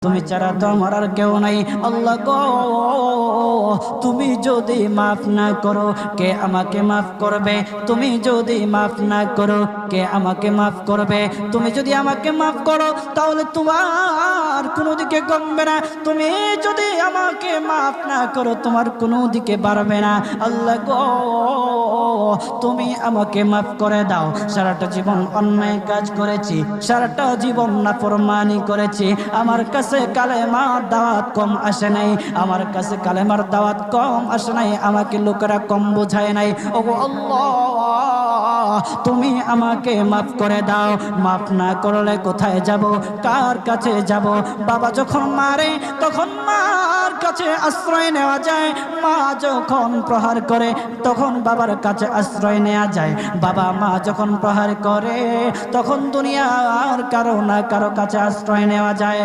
তুমি ছাড়া তো আমার আর কেউ নাই। আল্লাহ গো, তুমি যদি মাফ না করো কে আমাকে মাফ করবে? তুমি যদি মাফ না করো কে আমাকে মাফ করবে? তুমি যদি আমাকে মাফ করো তাহলে তোমার কোনো দিকে কমবে না, তুমি যদি আমাকে মাফ না করো তোমার কোনো দিকে বাড়বে না। আল্লাহ গো, তুমি আমাকে মাফ করে দাও। সারাটা জীবন অন্যায় কাজ করেছি, সারাটা জীবন নাফরমানি করেছি, আমার কাছে কালেমার দাওয়াত কম আসে নাই, আমার কাছে কালেমার দাওয়াত কম আসে নাই, আমাকে লোকেরা কম বোঝায় নাই। ওগো আল্লাহ, তুমি আমাকে মাফ করে দাও। মাফ না করলে কোথায় যাব, কার কাছে যাব? বাবা যখন মারে তখন মার কাছে আশ্রয় নেওয়া যায়, মা যখন প্রহার করে তখন বাবার কাছে আশ্রয় নেওয়া যায়, বাবা মা যখন প্রহার করে তখন দুনিয়ার কারো না কারো কাছে আশ্রয় নেওয়া যায়।